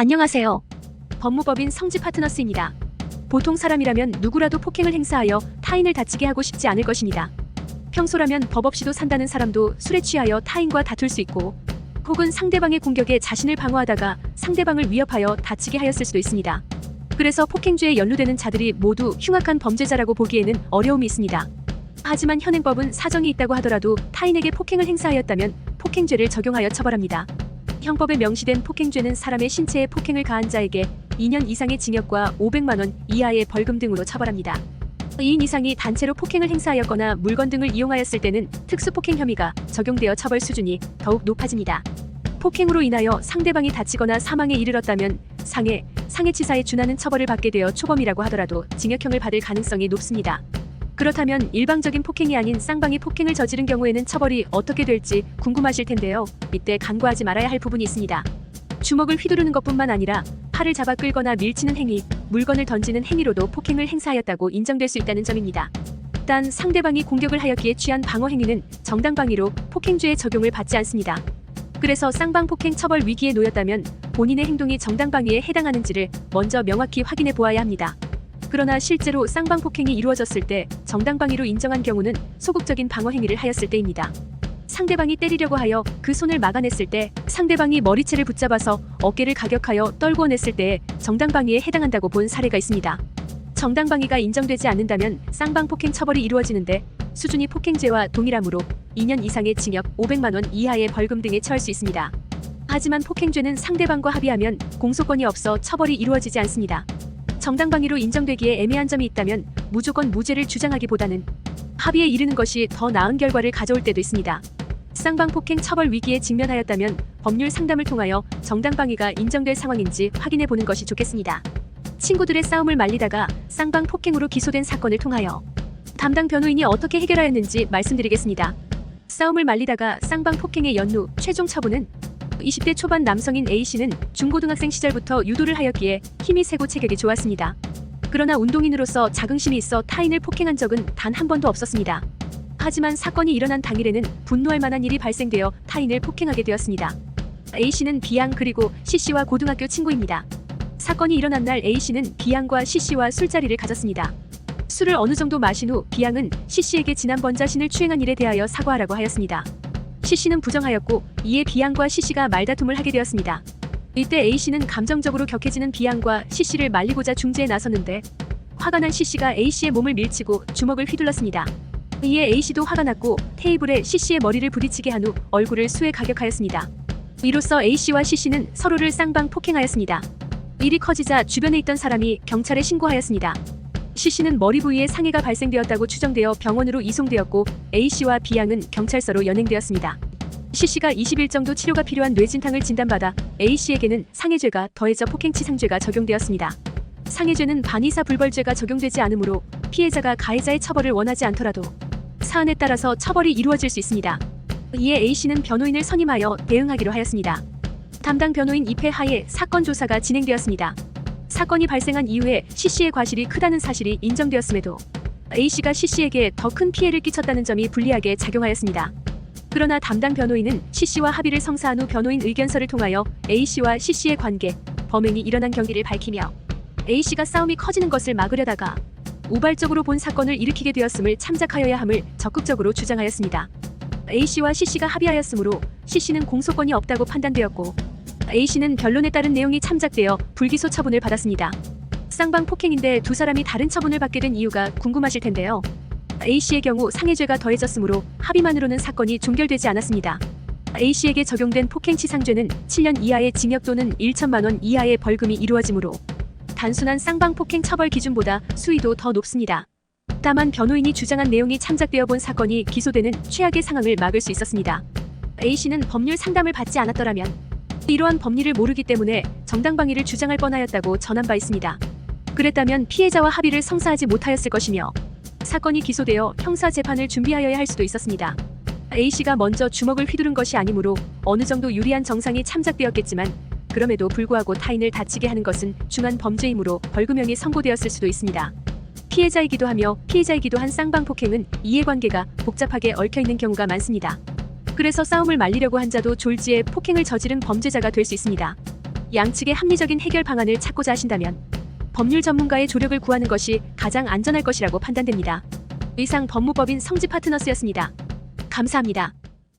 안녕하세요. 법무법인 성지 파트너스입니다. 보통 사람이라면 누구라도 폭행을 행사하여 타인을 다치게 하고 싶지 않을 것입니다. 평소라면 법 없이도 산다는 사람도 술에 취하여 타인과 다툴 수 있고, 혹은 상대방의 공격에 자신을 방어하다가 상대방을 위협하여 다치게 하였을 수도 있습니다. 그래서 폭행죄에 연루되는 자들이 모두 흉악한 범죄자라고 보기에는 어려움이 있습니다. 하지만 현행법은 사정이 있다고 하더라도 타인에게 폭행을 행사하였다면 폭행죄를 적용하여 처벌합니다. 형법에 명시된 폭행죄는 사람의 신체에 폭행을 가한 자에게 2년 이상의 징역과 500만 원 이하의 벌금 등으로 처벌합니다. 2인 이상이 단체로 폭행을 행사하였거나 물건 등을 이용하였을 때는 특수폭행 혐의가 적용되어 처벌 수준이 더욱 높아집니다. 폭행으로 인하여 상대방이 다치거나 사망에 이르렀다면 상해치사에 준하는 처벌을 받게 되어 초범이라고 하더라도 징역형을 받을 가능성이 높습니다. 그렇다면 일방적인 폭행이 아닌 쌍방이 폭행을 저지른 경우에는 처벌이 어떻게 될지 궁금하실 텐데요. 이때 간과하지 말아야 할 부분이 있습니다. 주먹을 휘두르는 것뿐만 아니라 팔을 잡아 끌거나 밀치는 행위, 물건을 던지는 행위로도 폭행을 행사하였다고 인정될 수 있다는 점입니다. 단 상대방이 공격을 하였기에 취한 방어 행위는 정당방위로 폭행죄의 적용을 받지 않습니다. 그래서 쌍방 폭행 처벌 위기에 놓였다면 본인의 행동이 정당방위에 해당하는지를 먼저 명확히 확인해 보아야 합니다. 그러나 실제로 쌍방 폭행이 이루어졌을 때 정당방위로 인정한 경우는 소극적인 방어 행위를 하였을 때입니다. 상대방이 때리려고 하여 그 손을 막아냈을 때, 상대방이 머리채를 붙잡아서 어깨를 가격하여 떨구어 냈을 때에 정당방위에 해당한다고 본 사례가 있습니다. 정당방위가 인정되지 않는다면 쌍방 폭행 처벌이 이루어지는데 수준이 폭행죄와 동일하므로 2년 이상의 징역, 500만 원 이하의 벌금 등에 처할 수 있습니다. 하지만 폭행죄는 상대방과 합의하면 공소권이 없어 처벌이 이루어지지 않습니다. 정당방위로 인정되기에 애매한 점이 있다면 무조건 무죄를 주장하기보다는 합의에 이르는 것이 더 나은 결과를 가져올 때도 있습니다. 쌍방 폭행 처벌 위기에 직면하였다면 법률 상담을 통하여 정당방위가 인정될 상황인지 확인해 보는 것이 좋겠습니다. 친구들의 싸움을 말리다가 쌍방 폭행으로 기소된 사건을 통하여 담당 변호인이 어떻게 해결하였는지 말씀드리겠습니다. 싸움을 말리다가 쌍방 폭행의 연루, 최종 처분은 20대 초반 남성인 A씨는 중고등학생 시절부터 유도를 하였기에 힘이 세고 체격이 좋았습니다. 그러나 운동인으로서 자긍심이 있어 타인을 폭행한 적은 단 한 번도 없었습니다. 하지만 사건이 일어난 당일에는 분노할 만한 일이 발생되어 타인을 폭행하게 되었습니다. A씨는 B양 그리고 C씨와 고등학교 친구입니다. 사건이 일어난 날 A씨는 B양과 C씨와 술자리를 가졌습니다. 술을 어느 정도 마신 후 B양은 C씨에게 지난번 자신을 추행한 일에 대하여 사과하라고 하였습니다. C씨는 부정하였고 이에 B양과 C씨가 말다툼을 하게 되었습니다. 이때 A씨는 감정적으로 격해지는 B양과 C씨를 말리고자 중재에 나섰는데 화가 난 C씨가 A씨의 몸을 밀치고 주먹을 휘둘렀습니다. 이에 A씨도 화가 났고 테이블에 C씨의 머리를 부딪히게 한 후 얼굴을 수에 가격하였습니다. 이로써 A씨와 C씨는 서로를 쌍방 폭행하였습니다. 일이 커지자 주변에 있던 사람이 경찰에 신고하였습니다. C씨는 머리 부위에 상해가 발생되었다고 추정되어 병원으로 이송되었고 A씨와 B양은 경찰서로 연행되었습니다. C씨가 20일 정도 치료가 필요한 뇌진탕을 진단받아 A씨에게는 상해죄가 더해져 폭행치상죄가 적용되었습니다. 상해죄는 반의사 불벌죄가 적용되지 않으므로 피해자가 가해자의 처벌을 원하지 않더라도 사안에 따라서 처벌이 이루어질 수 있습니다. 이에 A씨는 변호인을 선임하여 대응하기로 하였습니다. 담당 변호인 입회 하에 사건 조사가 진행되었습니다. 사건이 발생한 이후에 C씨의 과실이 크다는 사실이 인정되었음에도 A씨가 C씨에게 더 큰 피해를 끼쳤다는 점이 불리하게 작용하였습니다. 그러나 담당 변호인은 C씨와 합의를 성사한 후 변호인 의견서를 통하여 A씨와 C씨의 관계, 범행이 일어난 경위를 밝히며 A씨가 싸움이 커지는 것을 막으려다가 우발적으로 본 사건을 일으키게 되었음을 참작하여야 함을 적극적으로 주장하였습니다. A씨와 C씨가 합의하였으므로 C씨는 공소권이 없다고 판단되었고 A씨는 변론에 따른 내용이 참작되어 불기소 처분을 받았습니다. 쌍방 폭행인데 두 사람이 다른 처분을 받게 된 이유가 궁금하실 텐데요. A씨의 경우 상해죄가 더해졌으므로 합의만으로는 사건이 종결되지 않았습니다. A씨에게 적용된 폭행치상죄는 7년 이하의 징역 또는 1천만 원 이하의 벌금이 이루어지므로 단순한 쌍방 폭행 처벌 기준보다 수위도 더 높습니다. 다만 변호인이 주장한 내용이 참작되어 본 사건이 기소되는 최악의 상황을 막을 수 있었습니다. A씨는 법률 상담을 받지 않았더라면 이러한 법리를 모르기 때문에 정당방위를 주장할 뻔하였다고 전한 바 있습니다. 그랬다면 피해자와 합의를 성사하지 못하였을 것이며 사건이 기소되어 형사재판을 준비하여야 할 수도 있었습니다. A씨가 먼저 주먹을 휘두른 것이 아니므로 어느 정도 유리한 정상이 참작되었겠지만 그럼에도 불구하고 타인을 다치게 하는 것은 중한 범죄이므로 벌금형이 선고되었을 수도 있습니다. 피해자이기도 하며 피해자이기도 한 쌍방 폭행은 이해관계가 복잡하게 얽혀있는 경우가 많습니다. 그래서 싸움을 말리려고 한 자도 졸지에 폭행을 저지른 범죄자가 될 수 있습니다. 양측의 합리적인 해결 방안을 찾고자 하신다면 법률 전문가의 조력을 구하는 것이 가장 안전할 것이라고 판단됩니다. 이상 법무법인 성지 파트너스였습니다. 감사합니다.